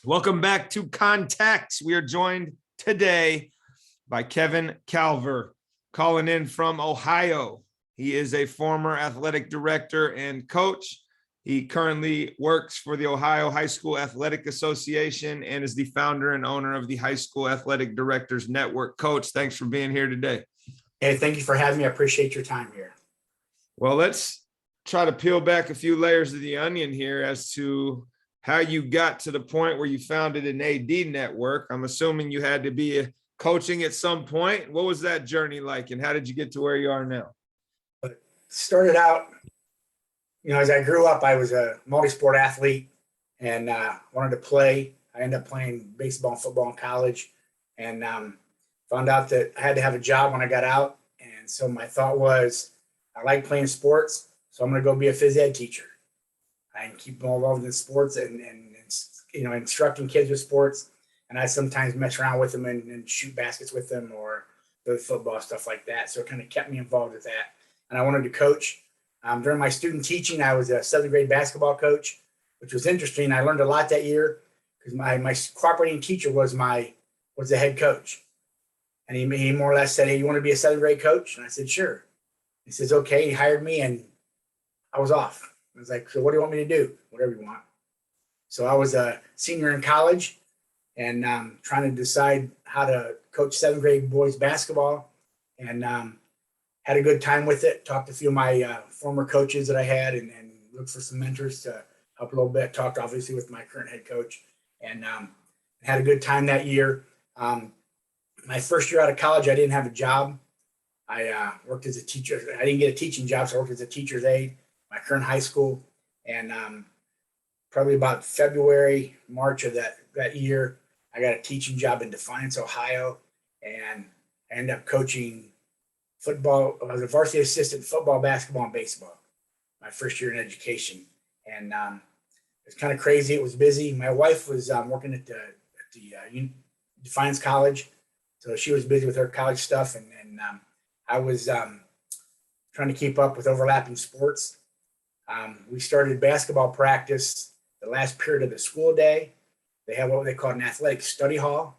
Welcome back to Contacts. We are joined today by Kevin Calver, calling in from Ohio. He is a former athletic director and coach. He currently works for the Ohio High School Athletic Association and is the founder and owner of the High School Athletic Directors Network. Coach, thanks for being here today. Hey, thank you for having me. I appreciate your time here. Well, let's try to peel back a few layers of the onion here as to how you got to the point where you founded an AD network. I'm assuming you had to be coaching at some point. What was that journey like, and how did you get to where you are now? Started out, as I grew up, I was a multi-sport athlete and wanted to play. I ended up playing baseball and football in college, and found out that I had to have a job when I got out. And so my thought was, I like playing sports, so I'm going to go be a phys ed teacher. I can keep them all involved in sports and instructing kids with sports. And I sometimes mess around with them and shoot baskets with them or the football, stuff like that. So it kind of kept me involved with that. And I wanted to coach. During my student teaching, I was a 7th grade basketball coach, which was interesting. I learned a lot that year because my cooperating teacher was the head coach. And he more or less said, "Hey, you want to be a 7th grade coach?" And I said, "Sure." He says, "Okay." He hired me and I was off. I was like, "So what do you want me to do?" "Whatever you want." So I was a senior in college and trying to decide how to coach 7th grade boys basketball, and had a good time with it. Talked to a few of my former coaches that I had and looked for some mentors to help a little bit. Talked obviously with my current head coach and had a good time that year. My first year out of college, I didn't have a job. I worked as a teacher. I didn't get a teaching job, so I worked as a teacher's aide, my current high school. And probably about February, March of that year, I got a teaching job in Defiance, Ohio, and I ended up coaching football. I was a varsity assistant football, basketball, and baseball my first year in education. And it was kind of crazy. It was busy. My wife was working at the Defiance College, so she was busy with her college stuff, and I was trying to keep up with overlapping sports. We started basketball practice the last period of the school day. They have what they call an athletic study hall,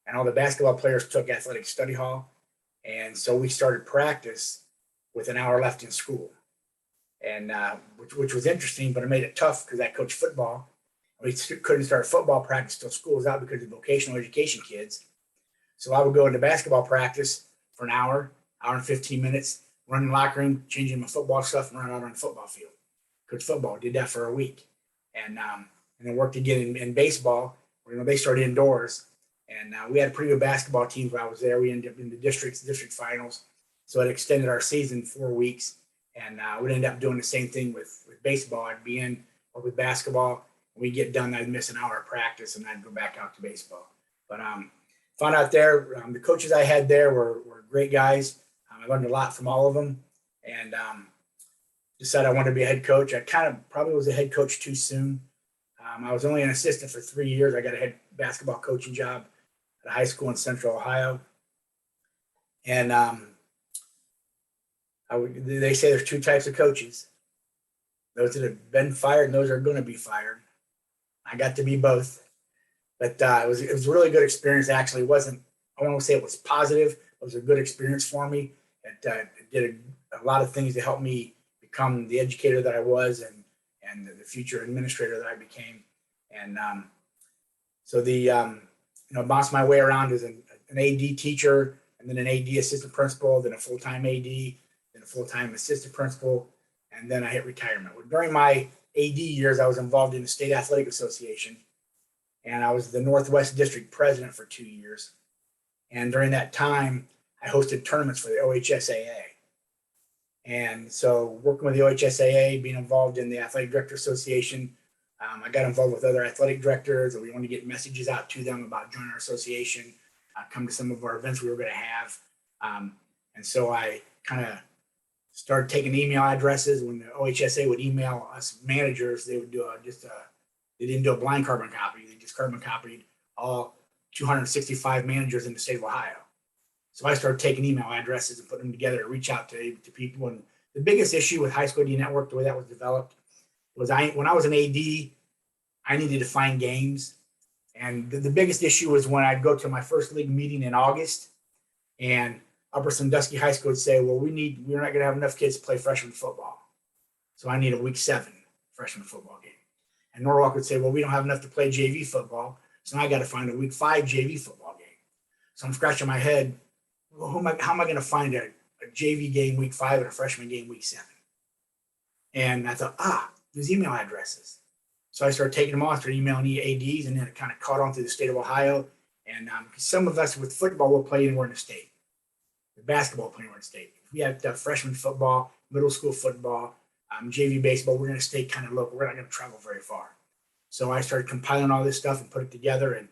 and all the basketball players took athletic study hall. And so we started practice with an hour left in school, and which was interesting, but it made it tough because I coached football. We couldn't start football practice till school was out because of vocational education kids. So I would go into basketball practice for an hour and 15 minutes, run in the locker room, changing my football stuff, and run out on the football field. Coach football, did that for a week. And then worked again in baseball, where they started indoors. And we had a pretty good basketball team while I was there. We ended up in the district finals. So it extended our season 4 weeks. And we'd end up doing the same thing with baseball. I'd be in or with basketball. When we get done, I'd miss an hour of practice and I'd go back out to baseball. But found out there, the coaches I had there were great guys. I learned a lot from all of them, and decided I wanted to be a head coach. I kind of probably was a head coach too soon. I was only an assistant for 3 years. I got a head basketball coaching job at a high school in Central Ohio. And they say there's 2 types of coaches: those that have been fired and those that are going to be fired. I got to be both. But it was a really good experience. Actually, I want to say it was positive. It was a good experience for me. It did a lot of things to help me become the educator that I was and the future administrator that I became. And so bounced my way around as an AD teacher, and then an AD assistant principal, then a full-time AD, then a full-time assistant principal, and then I hit retirement. During my AD years, I was involved in the State Athletic Association, and I was the Northwest District president for 2 years. And during that time, I hosted tournaments for the OHSAA. And so working with the OHSAA, being involved in the Athletic Director Association, I got involved with other athletic directors, and we wanted to get messages out to them about joining our association, come to some of our events we were going to have. And so I kind of started taking email addresses. When the OHSA would email us managers, they would do they didn't do a blind carbon copy. They just carbon copied all 265 managers in the state of Ohio. So I started taking email addresses and putting them together to reach out to people. And the biggest issue with High School AD Network, the way that was developed, was when I was an AD, I needed to find games And the biggest issue was when I'd go to my first league meeting in August, and Upper Sandusky High School would say, well, we're not going to have enough kids to play freshman football. So I need a week 7 freshman football game. And Norwalk would say, well, we don't have enough to play JV football. So now I got to find a week 5 JV football game. So I'm scratching my head. Well, how am I going to find a JV game week 5 and a freshman game week 7? And I thought, there's email addresses. So I started taking them off, started emailing ADs, and then it kind of caught on through the state of Ohio. And some of us with football will play anywhere in the state. The basketball play anywhere in the state. If we had freshman football, middle school football, JV baseball, we're going to stay kind of local. We're not going to travel very far. So I started compiling all this stuff and put it together and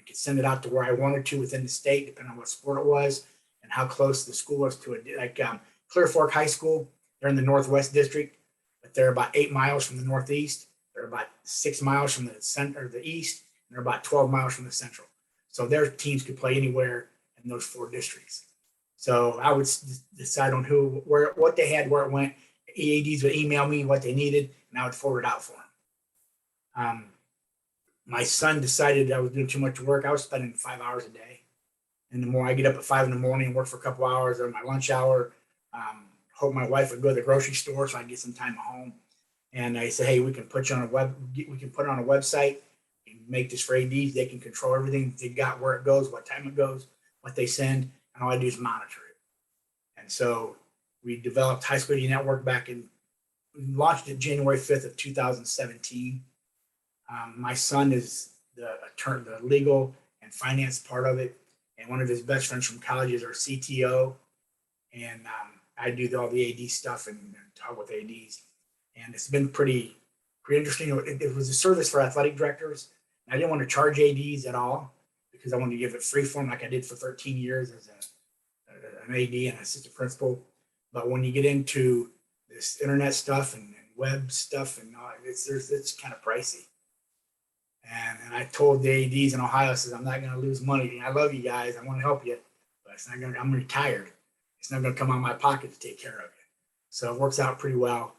could send it out to where I wanted to within the state, depending on what sport it was and how close the school was to it. Like Clear Fork High School, they're in the Northwest District, but they're about 8 miles from the Northeast. They're about 6 miles from the center, or the east, and they're about 12 miles from the central. So their teams could play anywhere in those 4 districts. So I would decide on what they had, where it went. EADs would email me what they needed, and I would forward it out for them. My son decided I was doing too much work. I was spending 5 hours a day. And the more I get up at 5 in the morning and work for a couple hours on my lunch hour, hope my wife would go to the grocery store so I get some time at home. And I said, hey, we can put you on we can put it on a website and make this for ADs. They can control everything. They got where it goes, what time it goes, what they send, and all I do is monitor it. And so we developed High School AD Network launched it January 5th of 2017. My son is the legal and finance part of it. And one of his best friends from college is our CTO. And I do all the AD stuff and talk with ADs. And it's been pretty interesting. It was a service for athletic directors. I didn't want to charge ADs at all because I wanted to give it free for them like I did for 13 years as an AD and assistant principal. But when you get into this internet stuff and web stuff and all, it's kind of pricey. And I told the ADs in Ohio, I said, I'm not going to lose money. I love you guys. I want to help you, but it's not going to, I'm retired. It's not going to come out of my pocket to take care of you. So it works out pretty well.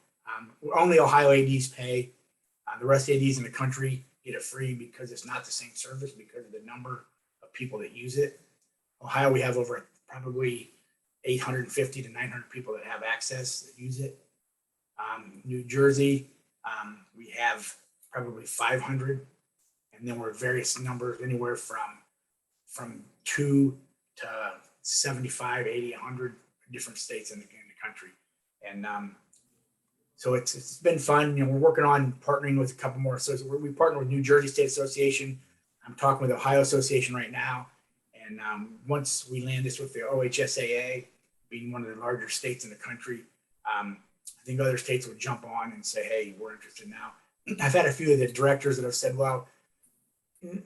Only Ohio ADs pay. The rest of ADs in the country get it free because it's not the same service because of the number of people that use it. Ohio, we have over probably 850 to 900 people that have access that use it. New Jersey, we have probably 500. And then we're various numbers, anywhere from 2 to 75, 80, 100 different states in the country. And so it's been fun. We're working on partnering with a couple more associations. We partner with New Jersey State Association. I'm talking with Ohio Association right now. And once we land this with the OHSAA, being one of the larger states in the country, I think other states will jump on and say, hey, we're interested now. I've had a few of the directors that have said, well,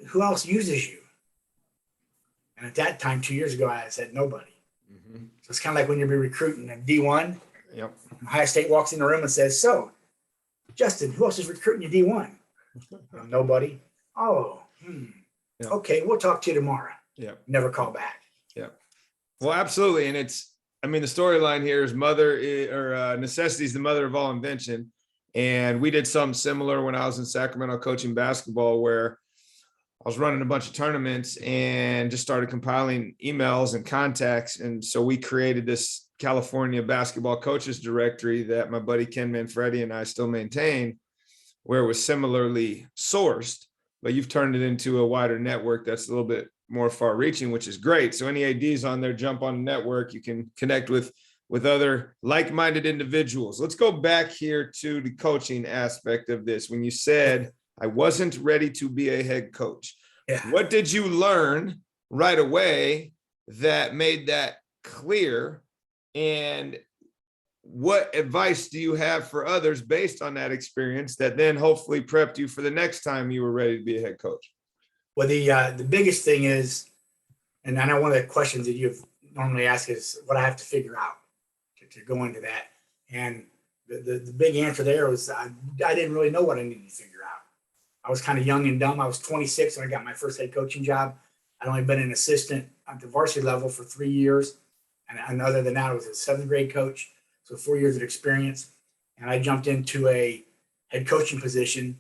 who else uses you? And at that time, 2 years ago, I said nobody. Mm-hmm. So it's kind of like when you're recruiting a D1. Yep. Ohio State walks in the room and says, so, Justin, who else is recruiting you D1? Nobody. Oh, yep. Okay, we'll talk to you tomorrow. Yep. Never call back. Yeah. Well, absolutely. And the storyline here is necessity is the mother of all invention. And we did something similar when I was in Sacramento coaching basketball, where I was running a bunch of tournaments and just started compiling emails and contacts. And so we created this California basketball coaches directory that my buddy Ken Manfredi and I still maintain, where it was similarly sourced, but you've turned it into a wider network that's a little bit more far reaching, which is great. So any ADs on there, jump on the network, you can connect with other like-minded individuals. Let's go back here to the coaching aspect of this. When you said, I wasn't ready to be a head coach. Yeah. What did you learn right away that made that clear? And what advice do you have for others based on that experience that then hopefully prepped you for the next time you were ready to be a head coach? Well, the biggest thing is, and I know one of the questions that you've normally asked is what I have to figure out to go into that. And the big answer there was I didn't really know what I needed to figure out. I was kind of young and dumb. I was 26 when I got my first head coaching job. I'd only been an assistant at the varsity level for 3 years. And other than that, I was a 7th grade coach. So 4 years of experience. And I jumped into a head coaching position.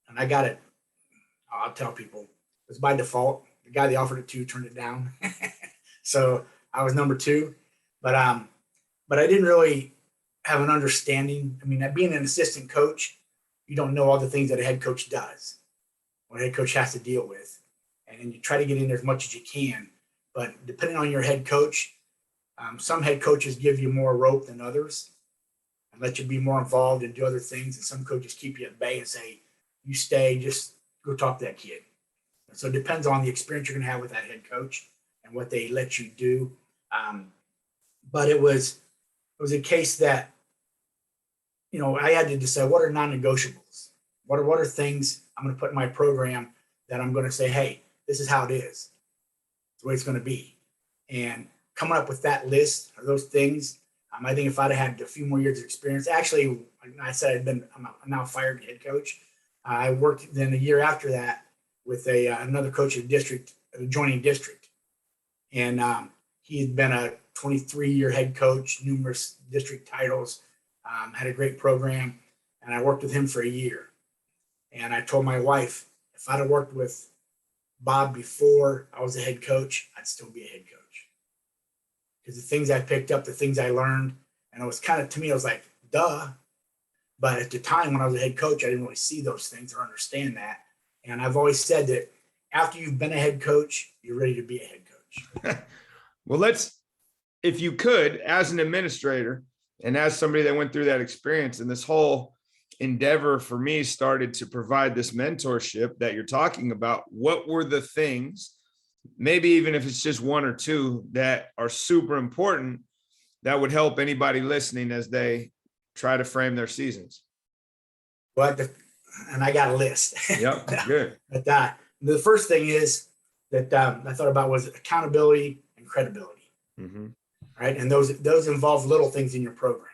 And I got it. I'll tell people, was by default. The guy they offered it to turned it down. So I was number 2. But I didn't really have an understanding. I mean, being an assistant coach, you don't know all the things that a head coach does, what a head coach has to deal with. And you try to get in there as much as you can. But depending on your head coach, some head coaches give you more rope than others and let you be more involved and do other things. And some coaches keep you at bay and say, you stay, just go talk to that kid. So it depends on the experience you're going to have with that head coach and what they let you do. But it was a case that, I had to decide what are non-negotiables. What are things I'm going to put in my program that I'm going to say, hey, this is how it is. It's the way it's going to be. And coming up with that list of those things, I think if I'd have had a few more years of experience, actually, I said I'm now a fired head coach. I worked then a year after that with another coach of district, adjoining district. And he had been a 23-year head coach, numerous district titles, had a great program. And I worked with him for a year. And I told my wife, if I'd have worked with Bob before I was a head coach, I'd still be a head coach. Because the things I picked up, the things I learned, and it was kind of, to me, I was like, duh. But at the time when I was a head coach, I didn't really see those things or understand that. And I've always said that after you've been a head coach, you're ready to be a head coach. Well, if you could, as an administrator and as somebody that went through that experience, and this whole endeavor for me started to provide this mentorship that you're talking about, what were the things, maybe even if it's just one or two, that are super important that would help anybody listening as they try to frame their seasons? And I got a list. Yep, good. But the first thing is that I thought about was accountability and credibility. Mm-hmm. Right. And those involve little things in your program.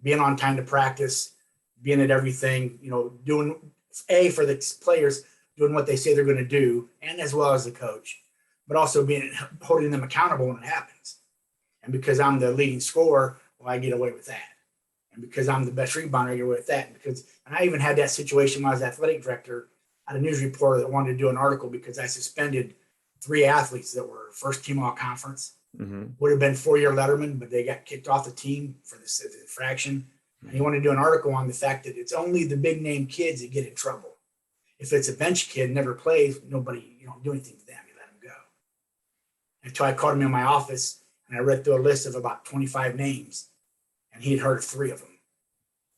Being on time to practice, being at everything, doing for the players, doing what they say they're going to do, and as well as the coach, but also holding them accountable when it happens. And because I'm the leading scorer, well, I get away with that. And because I'm the best rebounder, I get away with that. And I even had that situation when I was athletic director. I had a news reporter that wanted to do an article because I suspended 3 athletes that were first team all conference. Mm-hmm. Would have been 4-year letterman, but they got kicked off the team for the infraction. And he wanted to do an article on the fact that it's only the big name kids that get in trouble. If it's a bench kid, never plays, nobody, you don't do anything to them. You let them go. Until I called him in my office and I read through a list of about 25 names, and he had heard of 3 of them.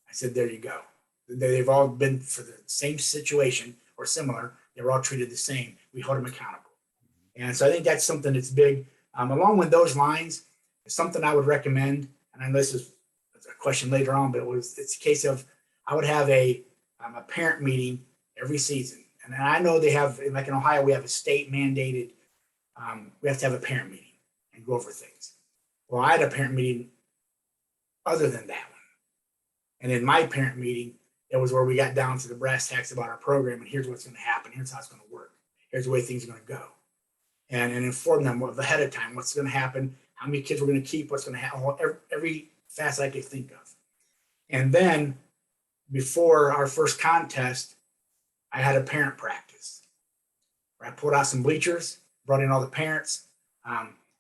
I said, there you go. They've all been for the same situation or similar. They were all treated the same. We hold them accountable. And so I think that's something that's big. Along with those lines, something I would recommend, and I know this is a question later on, but it's a case of I would have a parent meeting every season. And I know they have, like in Ohio, we have a state mandated, we have to have a parent meeting and go over things. Well, I had a parent meeting other than that one. And in my parent meeting, it was where we got down to the brass tacks about our program, and here's what's going to happen. Here's how it's going to work. Here's the way things are going to go. And inform them ahead of time what's going to happen, how many kids we're going to keep, what's going to happen, every facet I could think of. And then before our first contest, I had a parent practice where I pulled out some bleachers, brought in all the parents.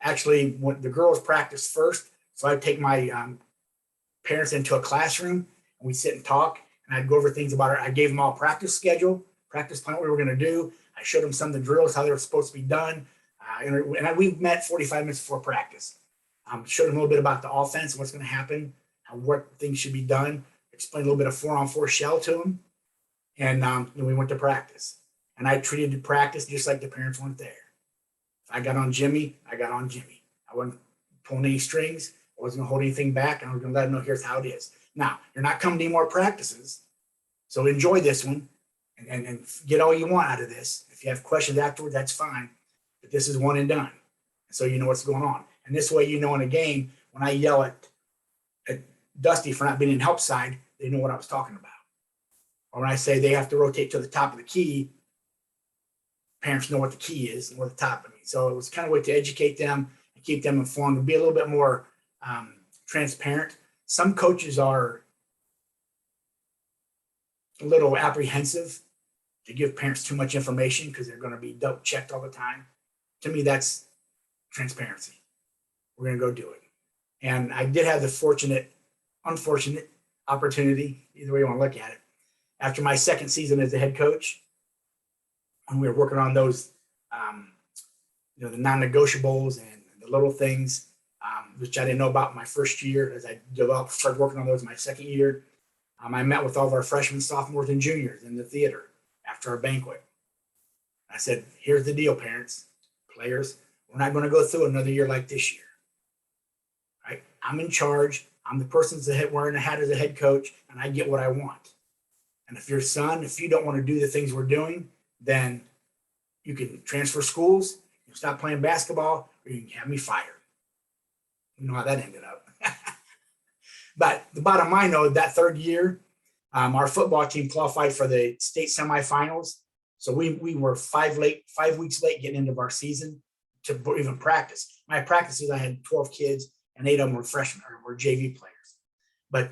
Actually, when the girls practiced first, so I'd take my parents into a classroom and we'd sit and talk, and I'd go over things about it. I gave them all a practice schedule, practice plan, what we were going to do. I showed them some of the drills, how they were supposed to be done. And we met 45 minutes before practice. Showed them a little bit about the offense, what's going to happen, what things should be done. Explained a little bit of 4-on-4 shell to them. And then we went to practice. And I treated the practice just like the parents weren't there. If I got on Jimmy, I got on Jimmy. I wasn't pulling any strings. I wasn't going to hold anything back. And I was going to let them know here's how it is. Now, you're not coming to any more practices. So enjoy this one and get all you want out of this. If you have questions afterwards, that's fine. But this is one and done. So you know what's going on. And this way, in a game, when I yell at Dusty for not being in help side, they know what I was talking about. Or when I say they have to rotate to the top of the key, parents know what the key is and what the top of me. So it was kind of a way to educate them and keep them informed and be a little bit more transparent. Some coaches are a little apprehensive to give parents too much information because they're going to be double checked all the time. To me, that's transparency. We're going to go do it. And I did have the unfortunate opportunity, either way you want to look at it, after my second season as the head coach, when we were working on those, the non-negotiables and the little things, which I didn't know about my first year. As I started working on those my second year, I met with all of our freshmen, sophomores, and juniors in the theater after our banquet. I said, here's the deal, parents, players, we're not going to go through another year like this year. Right? I'm in charge. I'm the person that's wearing the hat as a head coach, and I get what I want. And if you don't want to do the things we're doing, then you can transfer schools, you can stop playing basketball, or you can have me fired. You know how that ended up. But the bottom line, though, that third year, our football team qualified for the state semifinals. So we were 5 weeks late getting into our season to even practice. My practices, I had 12 kids, and 8 of them were freshmen or were JV players. But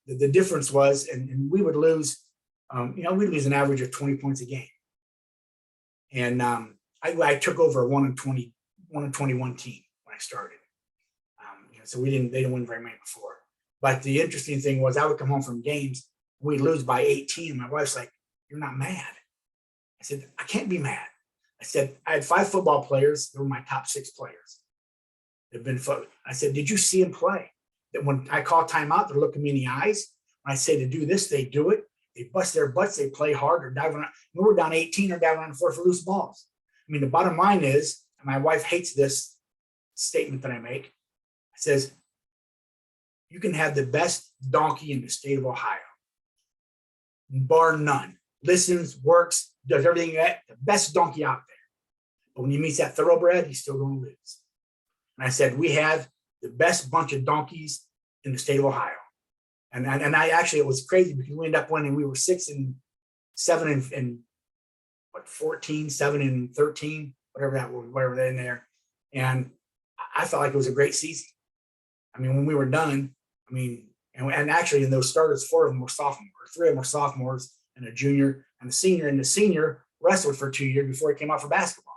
the difference was, and we would lose, we'd lose an average of 20 points a game. And I took over a 1-21 team when I started. So they didn't win very many before. But the interesting thing was I would come home from games, we'd lose by 18. And my wife's like, "You're not mad." I said, "I can't be mad." I said, I had 5 football players. They were my top 6 players. I said, "Did you see them play? That when I call timeout, they're looking me in the eyes. When I say to do this, they do it. They bust their butts. They play hard. They're diving around. When we're down 18 or diving around the floor for loose balls." I mean, the bottom line is, and my wife hates this statement that I make. It says, you can have the best donkey in the state of Ohio, bar none. Listens, works, does everything, the best donkey out there. But when he meets that thoroughbred, he's still going to lose. And I said, we have the best bunch of donkeys in the state of Ohio. And I actually, it was crazy because we ended up winning. We were 6-7 and 14, 7 and 13, whatever that was, whatever they're in there. And I felt like it was a great season. I mean, when we were done, and actually in those starters, 4 of them were sophomores, 3 of them were sophomores, and a junior and a senior. And the senior wrestled for 2 years before he came out for basketball.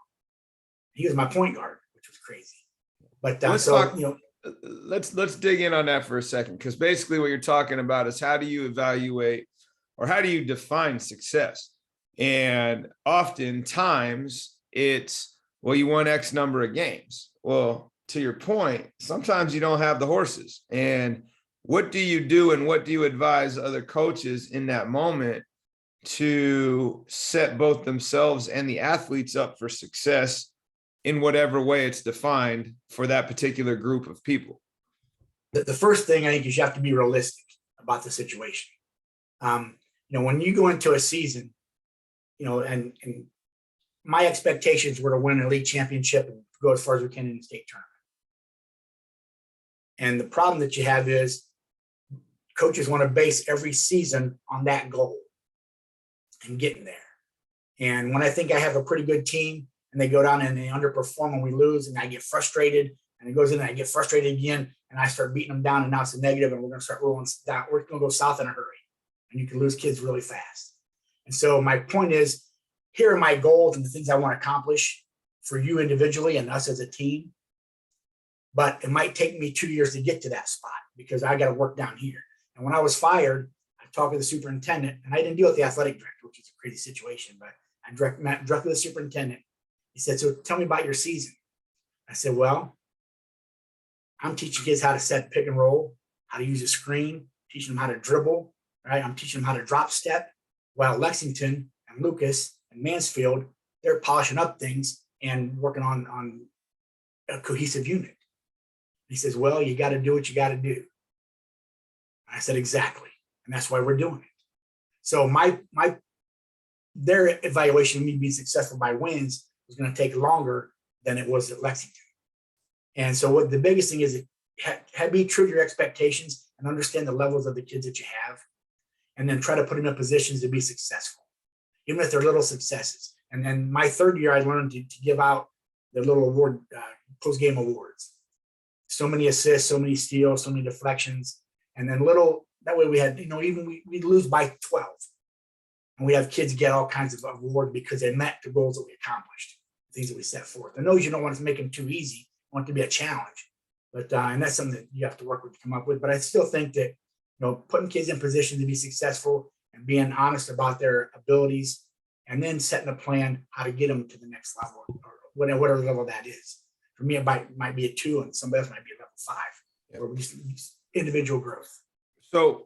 He was my point guard, which was crazy. But let's dig in on that for a second, because basically what you're talking about is how do you evaluate or how do you define success? And oftentimes it's, well, you won X number of games. Well, to your point, sometimes you don't have the horses. And what do you do and what do you advise other coaches in that moment to set both themselves and the athletes up for success in whatever way it's defined for that particular group of people? The first thing I think is you have to be realistic about the situation. When you go into a season, and my expectations were to win a league championship and go as far as we can in the state tournament. And the problem that you have is coaches want to base every season on that goal and getting there. And when I think I have a pretty good team and they go down and they underperform and we lose and I get frustrated and it goes in and I get frustrated again and I start beating them down and now it's a negative and we're going to start rolling down. We're going to go south in a hurry and you can lose kids really fast. And so my point is, here are my goals and the things I want to accomplish for you individually and us as a team. But it might take me 2 years to get to that spot because I got to work down here. And when I was fired, I talked to the superintendent, and I didn't deal with the athletic director, which is a crazy situation, but I met directly with the superintendent. He said, "So tell me about your season." I said, "Well, I'm teaching kids how to set pick and roll, how to use a screen, teaching them how to dribble, right? I'm teaching them how to drop step, while Lexington and Lucas and Mansfield, they're polishing up things and working on a cohesive unit." He says, "Well, you got to do what you got to do." I said, "Exactly. And that's why we're doing it." So their evaluation of me being successful by wins was going to take longer than it was at Lexington. And so what the biggest thing is, be true to your expectations and understand the levels of the kids that you have, and then try to put them in positions to be successful, even if they're little successes. And then my third year, I learned to give out the little award, post-game awards. So many assists, so many steals, so many deflections. And then that way we had, even we'd lose by 12. And we have kids get all kinds of awards because they met the goals that we accomplished, things that we set forth. And those you don't want to make them too easy. You want it to be a challenge. But and that's something that you have to work with to come up with. But I still think that, putting kids in position to be successful and being honest about their abilities, and then setting a plan how to get them to the next level, or whatever level that is. For me, it might be a 2, and somebody else might be a level 5. Yeah. Where we just individual growth. So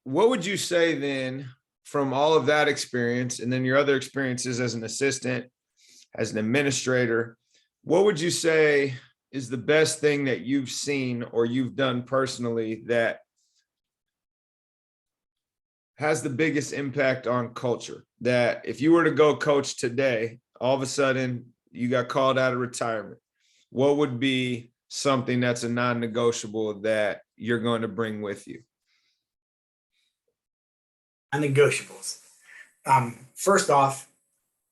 what would you say then, from all of that experience and then your other experiences as an assistant, as an administrator, what would you say is the best thing that you've seen or you've done personally that has the biggest impact on culture? That if you were to go coach today, all of a sudden you got called out of retirement, what would be something that's a non-negotiable that you're going to bring with you? Non-negotiables. First off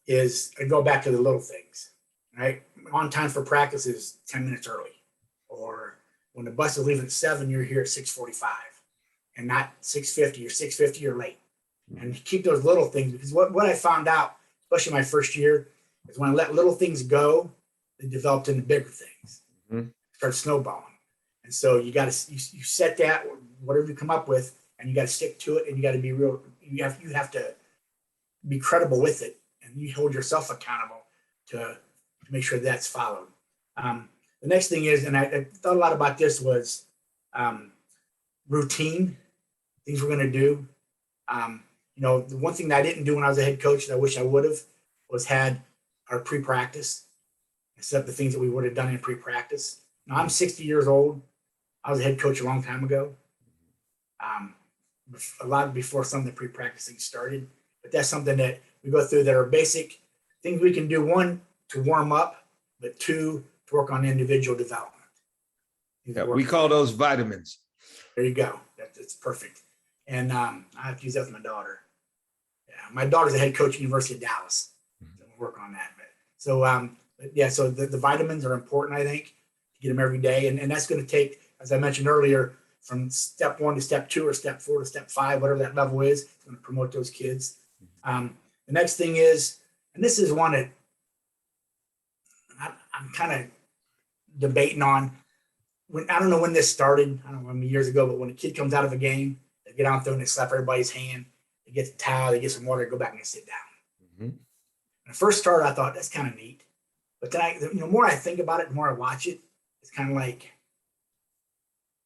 is I go back to the little things, right? On time for practice is 10 minutes early, or when the bus is leaving at 7, you're here at 6:45 and not 6:50 or 6:50 you're late. And keep those little things, because what I found out, especially my first year, is when I let little things go, they developed into bigger things. Start snowballing. And so you got to, you set that, whatever you come up with, and you got to stick to it, and you got to be real. You have to be credible with it, and you hold yourself accountable to make sure that's followed. The next thing is, and I thought a lot about this, was routine, things we're going to do. The one thing that I didn't do when I was a head coach that I wish I would have was had our pre-practice, instead of the things that we would have done in pre-practice. Now, I'm 60 years old. I was a head coach a long time ago. A lot before some of the pre-practice things started. But that's something that we go through that are basic things we can do. 1, to warm up, but 2, to work on individual development. Yeah, we call those vitamins. There you go. That's perfect. And I have to use that with my daughter. Yeah, my daughter's a head coach at University of Dallas. So we'll work on that. So the vitamins are important, I think, to get them every day. And that's going to take, as I mentioned earlier, from step 1 to step 2 or step 4 to step 5, whatever that level is, it's going to promote those kids. The next thing is, and this is one that I'm kind of debating on. I don't know when this started. I don't know how many years ago, but when a kid comes out of a game, they get out there and they slap everybody's hand. They get the towel, they get some water, go back and they sit down. When I first started, I thought that's kind of neat. But then the more I think about it, the more I watch it, it's kind of like,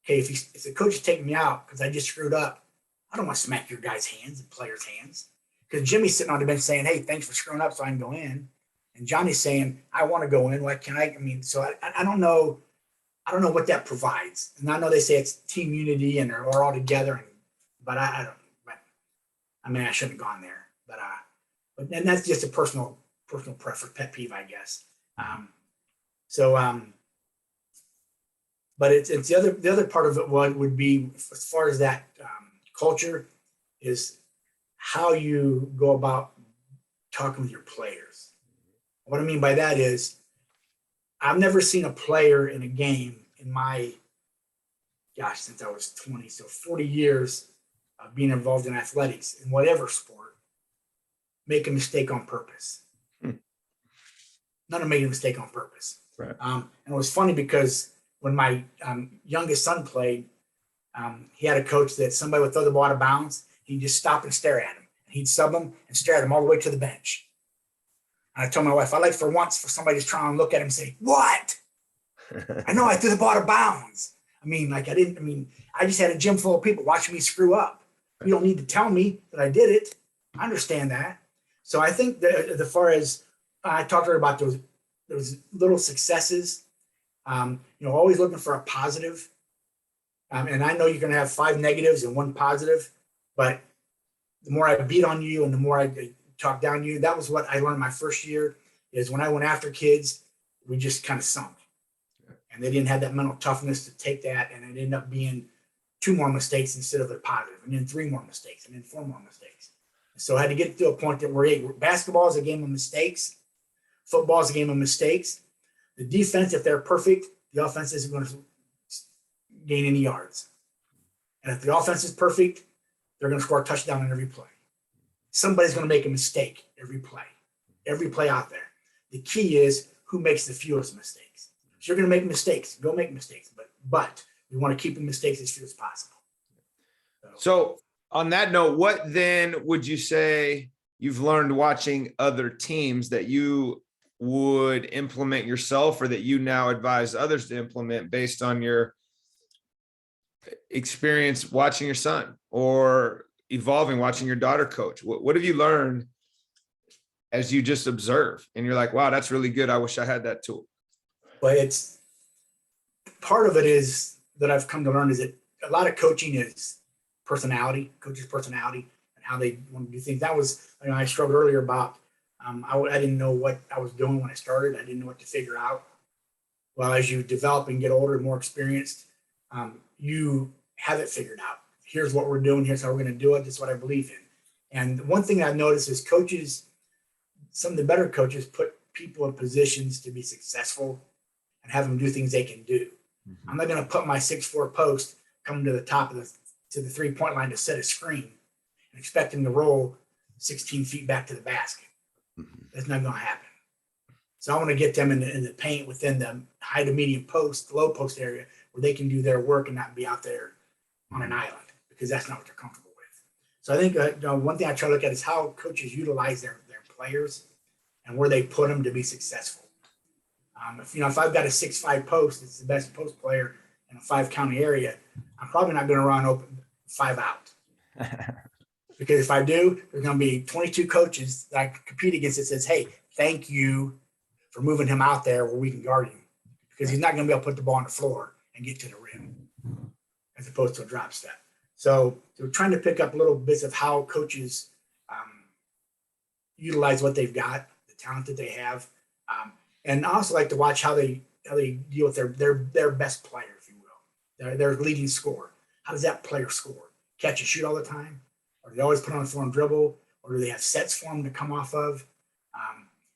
okay, if the coach is taking me out because I just screwed up, I don't want to smack your guys' hands and players' hands. Because Jimmy's sitting on the bench saying, hey, thanks for screwing up so I can go in. And Johnny's saying, I want to go in. Why can't I? So I don't know. I don't know what that provides. And I know they say it's team unity and we're all together. But I don't. But I shouldn't have gone there. But that's just a personal preference, pet peeve, I guess. But it's the other part of it would be, as far as that culture, is how you go about talking with your players. What I mean by that is, I've never seen a player in a game in my, since I was 20, so 40 years of being involved in athletics, in whatever sport, make a mistake on purpose. None of them made a mistake on purpose. Right. And it was funny because when my youngest son played, he had a coach that somebody would throw the ball out of bounds. He'd just stop and stare at him. And he'd sub him and stare at him all the way to the bench. And I told my wife, I'd like for once for somebody to try and look at him and say, what? I know I threw the ball out of bounds. I just had a gym full of people watching me screw up. You don't need to tell me that I did it. I understand that. So I think that as far as I talked to her about those little successes, always looking for a positive. And I know you're going to have 5 negatives and 1 positive, but the more I beat on you and the more I talk down you, that was what I learned my first year, is when I went after kids, we just kind of sunk. And they didn't have that mental toughness to take that, and it ended up being 2 more mistakes instead of the positive, and then 3 more mistakes, and then 4 more mistakes. So I had to get to a point that basketball is a game of mistakes. Football is a game of mistakes. The defense, if they're perfect, the offense isn't going to gain any yards. And if the offense is perfect, they're going to score a touchdown on every play. somebody's going to make a mistake every play out there. The key is who makes the fewest mistakes. If you're going to make mistakes, go make mistakes, but we want to keep the mistakes as few as possible. So on that note, what then would you say you've learned watching other teams that you would implement yourself, or that you now advise others to implement based on your experience watching your son or evolving, watching your daughter coach? What have you learned as you just observe and you're like, wow, that's really good, I wish I had that tool? But it's part of it is that I've come to learn is that a lot of coaching is coaches' personality and how they want to do things. That was, I struggled earlier about, I didn't know what I was doing when I started. I didn't know what to figure out. Well, as you develop and get older and more experienced, you have it figured out. Here's what we're doing. Here's how we're going to do it. This is what I believe in. And one thing I've noticed is coaches, some of the better coaches put people in positions to be successful and have them do things they can do. I'm not going to put my 6'4" post coming to the top of the 3-point line to set a screen and expect him to roll 16 feet back to the basket. That's not going to happen. So I want to get them in the paint within the high to medium post, low post area where they can do their work and not be out there on an island, because that's not what they're comfortable with. So I think one thing I try to look at is how coaches utilize their players and where they put them to be successful. If I've got a 6'5" post, it's the best post player in a 5-county area, I'm probably not going to run open 5 out. Because if I do, there's going to be 22 coaches that I compete against that says, hey, thank you for moving him out there where we can guard him, because he's not going to be able to put the ball on the floor and get to the rim as opposed to a drop step. So we're trying to pick up little bits of how coaches utilize what they've got, the talent that they have. And I also like to watch how they deal with their best player, if you will, their leading scorer. How does that player score? Catch and shoot all the time? Or do they always put on a form dribble? Or do they have sets for them to come off of?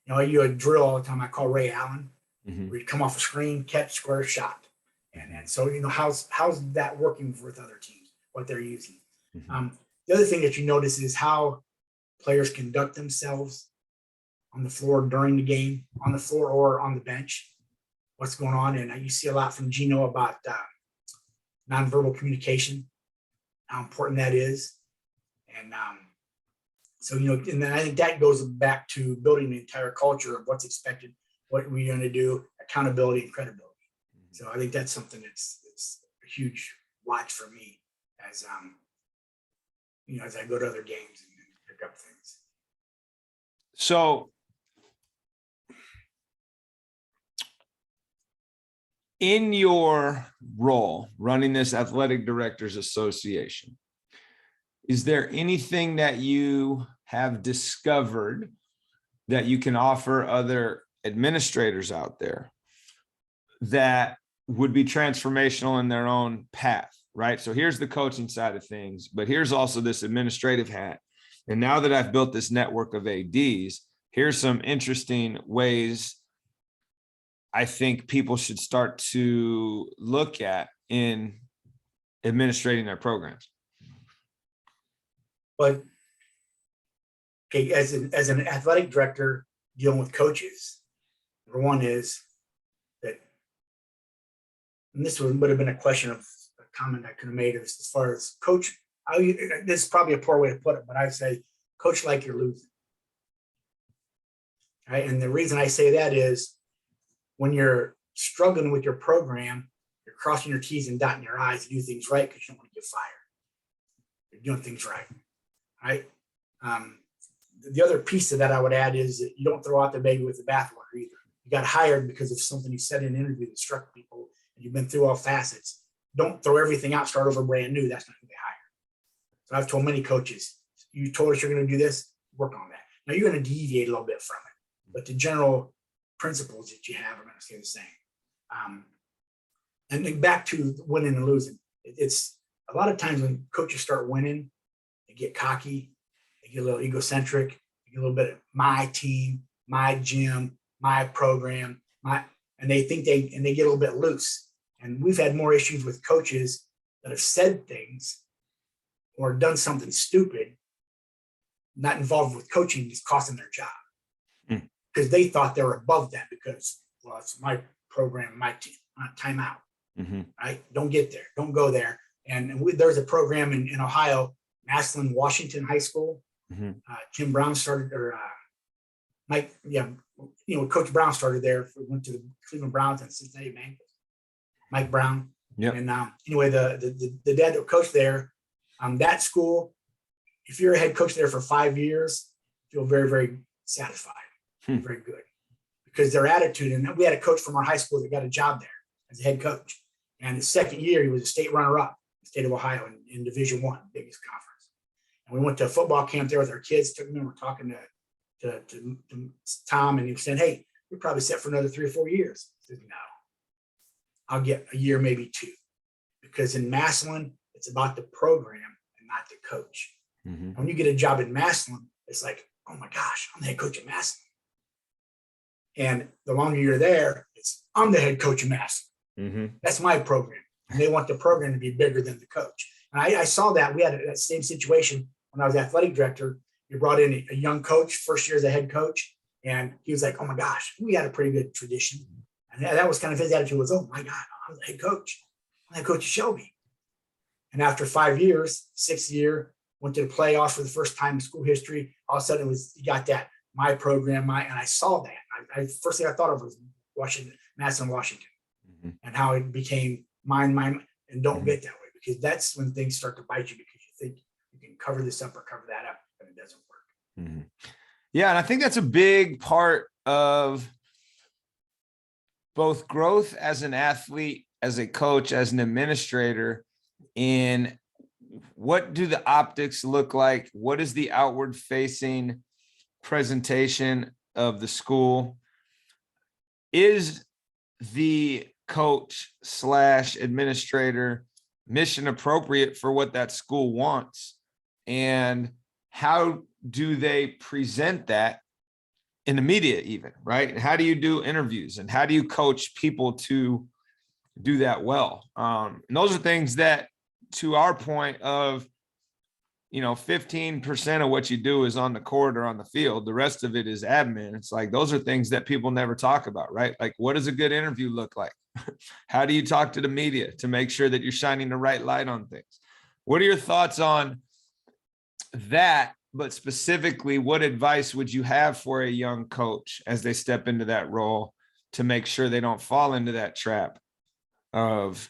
I do a drill all the time I call Ray Allen, where you come off a screen, catch, square, shot. And so, how's that working with other teams, what they're using? The other thing that you notice is how players conduct themselves on the floor during the game, on the floor or on the bench, what's going on. And you see a lot from Gino about nonverbal communication, how important that is. And and then I think that goes back to building the entire culture of what's expected, what we're going to do, accountability and credibility. So I think that's something it's a huge watch for me as as I go to other games and pick up things. So in your role running this athletic directors association, is there anything that you have discovered that you can offer other administrators out there that would be transformational in their own path, right? So here's the coaching side of things, but here's also this administrative hat. And now that I've built this network of ADs, here's some interesting ways I think people should start to look at in administrating their programs. But okay, as an athletic director dealing with coaches, number one is that, and this would have been a question of a comment I could have made as far as coach. This is probably a poor way to put it, but I say coach like you're losing. Right, and the reason I say that is when you're struggling with your program, you're crossing your T's and dotting your I's to do things right because you don't want to get fired. You're doing things right. Right. The other piece of that I would add is that you don't throw out the baby with the bathwater either. You got hired because of something you said in an interview that struck people, and you've been through all facets. Don't throw everything out, start over brand new. That's not who they hire. So I've told many coaches, you told us you're going to do this, work on that. Now you're going to deviate a little bit from it, but the general principles that you have are going to stay the same. And then back to winning and losing. It's a lot of times when coaches start winning, they get cocky, they get a little egocentric, they get a little bit of my team, my gym, my program, and they think they get a little bit loose. And we've had more issues with coaches that have said things or done something stupid not involved with coaching is costing their job Hmm. because they thought they were above that because, well, it's my program, my team, timeout, right? Don't get there, don't go there. And there's a program in Ohio, Massillon Washington High School. Jim Brown started, or Mike, Coach Brown started there. Went to the Cleveland Browns and Cincinnati Bengals. Mike Brown. Yep. And anyway, the dad that coached there, that school, if you're a head coach there for 5 years, feel very, very satisfied, very good, because their attitude. And we had a coach from our high school that got a job there as a head coach, and his second year he was a state runner-up in the state of Ohio in Division I, biggest conference. And we went to a football camp there with our kids. Took them, and we're talking to Tom, and he was saying, "Hey, you're probably set for another 3 or 4 years." I said, "No, I'll get a year, maybe 2, because in Massillon it's about the program and not the coach." When you get a job in Massillon, it's like, oh my gosh, I'm the head coach at Massillon. And the longer you're there, it's I'm the head coach of Massillon. That's my program. And they want the program to be bigger than the coach. And I saw that. We had that same situation when I was athletic director. We brought in a young coach, first year as a head coach. And he was like, oh my gosh, we had a pretty good tradition. And that was kind of his attitude was, oh my God, I'm the head coach. I'm the head coach of Shelby. And after 5 years, 6th year, went to the playoffs for the first time in school history. All of a sudden, you got that my program, and I saw that. First thing I thought of was Massillon, Washington, and how it became mine, and don't get that way, because that's when things start to bite you, because you think you can cover this up or cover that up, but it doesn't work. Yeah, and I think that's a big part of both growth as an athlete, as a coach, as an administrator, in what do the optics look like? What is the outward facing presentation of the school? Is the coach / administrator mission appropriate for what that school wants? And how do they present that in the media even, right? How do you do interviews, and how do you coach people to do that well? And those are things that, to our point of, 15% of what you do is on the court or on the field. The rest of it is admin. It's like, those are things that people never talk about, right? Like, what does a good interview look like? How do you talk to the media to make sure that you're shining the right light on things? What are your thoughts on that? But specifically, what advice would you have for a young coach as they step into that role to make sure they don't fall into that trap of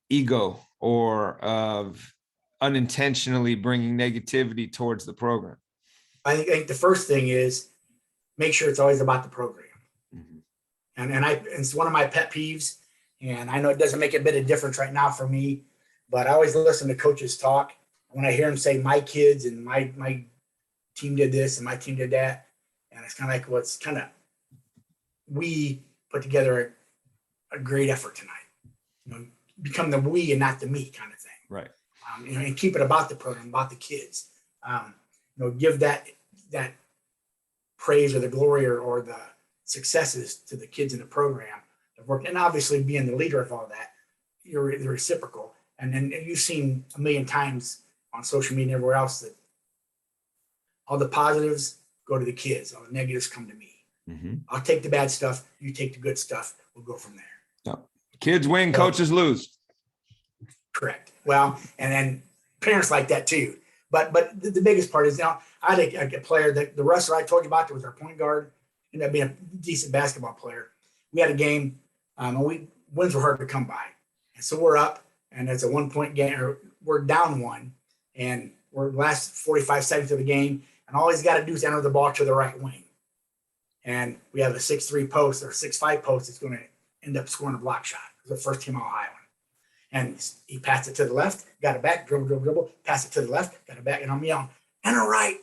ego or of unintentionally bringing negativity towards the program? I think the first thing is make sure it's always about the program. And it's one of my pet peeves, and I know it doesn't make a bit of difference right now for me, but I always listen to coaches talk. When I hear them say my kids and my team did this and my team did that, and it's kind of like, well, it's kind of, we put together a great effort tonight. Become the we and not the me kind of thing. Right. And keep it about the program, about the kids. Give that praise or the glory or the successes to the kids in the program that work. And obviously, being the leader of all that, you're the reciprocal. And then you've seen a million times on social media and everywhere else that all the positives go to the kids, all the negatives come to me. I'll take the bad stuff, you take the good stuff, we'll go from there. No. Kids win, coaches lose. Correct. Well, and then parents like that too. But the biggest part is, I had a player that the wrestler I told you about that was our point guard, ended up being a decent basketball player. We had a game, and wins were hard to come by. And so we're up, and it's a 1-point game, or we're down 1, and we're last 45 seconds of the game, and all he's got to do is enter the ball to the right wing. And we have a 6'3" post or 6'5" post that's going to end up scoring a block shot. It was the first team on Ohio. And he passed it to the left, got it back, dribble, pass it to the left, got it back, and I'm yelling, enter right,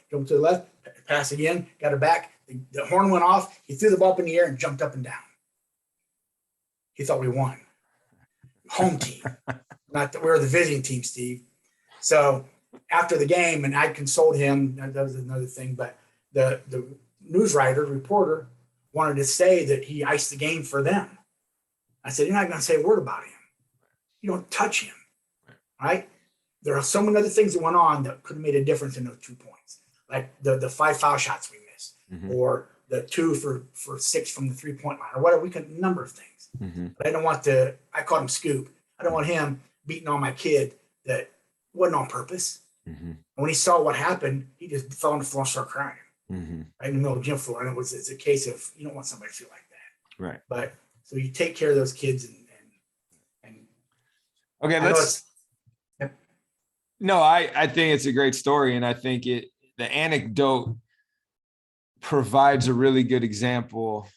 dribble to the left, pass again, got it back. The horn went off. He threw the ball up in the air and jumped up and down. He thought we won. Home team, not that we were the visiting team, Steve. So after the game, and I consoled him. That was another thing, but the news reporter wanted to say that he iced the game for them. I said, you're not going to say a word about him. You don't touch him, right? there are so many other things that went on that could have made a difference in those 2 points, like the 5 foul shots we missed, or the 2 for 6 from the 3-point line, or whatever. We could number of things. But I don't want I called him Scoop. I don't want him beating on my kid that wasn't on purpose. And when he saw what happened, he just fell on the floor and started crying right in the middle of the gym floor. And it's a case of, you don't want somebody to feel like that. Right. But so you take care of those kids and okay, I think it's a great story. And I think the anecdote provides a really good example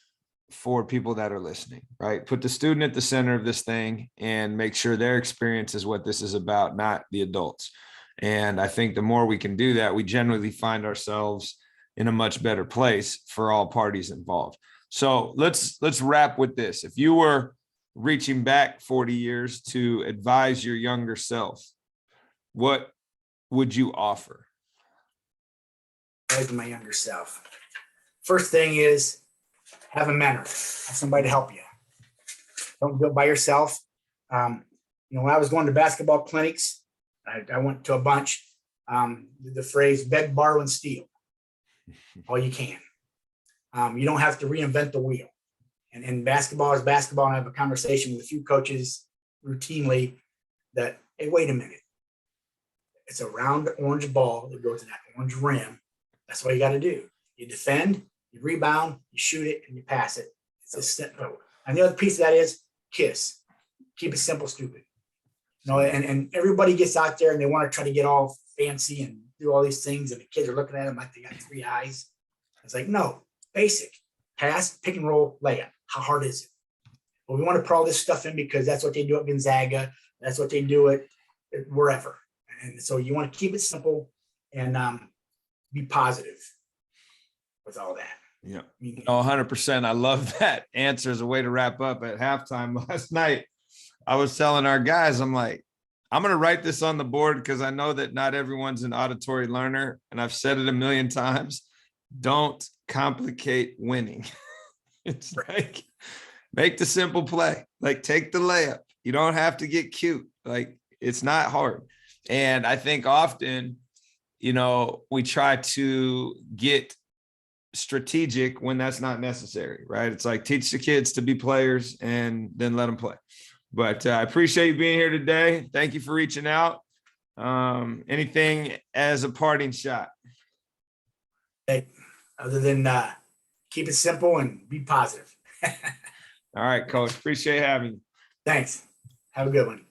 for people that are listening, right? Put the student at the center of this thing and make sure their experience is what this is about, not the adults. And I think the more we can do that, we generally find ourselves in a much better place for all parties involved. So let's wrap with this. If you were reaching back 40 years to advise your younger self, what would you offer? As my younger self, first thing is have a mentor, have somebody to help you. Don't do it by yourself. When I was going to basketball clinics, I went to a bunch. The phrase "beg, borrow, and steal" all you can. You don't have to reinvent the wheel. And basketball is basketball. And I have a conversation with a few coaches routinely that, hey, wait a minute. It's a round orange ball that goes to that orange rim. That's what you got to do. You defend, you rebound, you shoot it, and you pass it. It's a simple. And the other piece of that is KISS. Keep it simple, stupid. And everybody gets out there and they want to try to get all fancy and do all these things. And the kids are looking at them like they got 3 eyes. It's like, no, basic. Pass, pick and roll, layup. How hard is it? Well, we want to put all this stuff in because that's what they do at Gonzaga. That's what they do at wherever. And so you want to keep it simple and be positive with all that. Yeah. 100%. I love that answer as a way to wrap up. At halftime last night, I was telling our guys, I'm like, I'm going to write this on the board because I know that not everyone's an auditory learner. And I've said it a million times. Don't complicate winning. It's like, make the simple play. Like, take the layup. You don't have to get cute. Like, it's not hard. And I think often, we try to get strategic when that's not necessary, right? It's like, teach the kids to be players and then let them play. But I appreciate you being here today. Thank you for reaching out. Anything as a parting shot? Hey, other than keep it simple and be positive. All right, Coach. Appreciate having you. Thanks. Have a good one.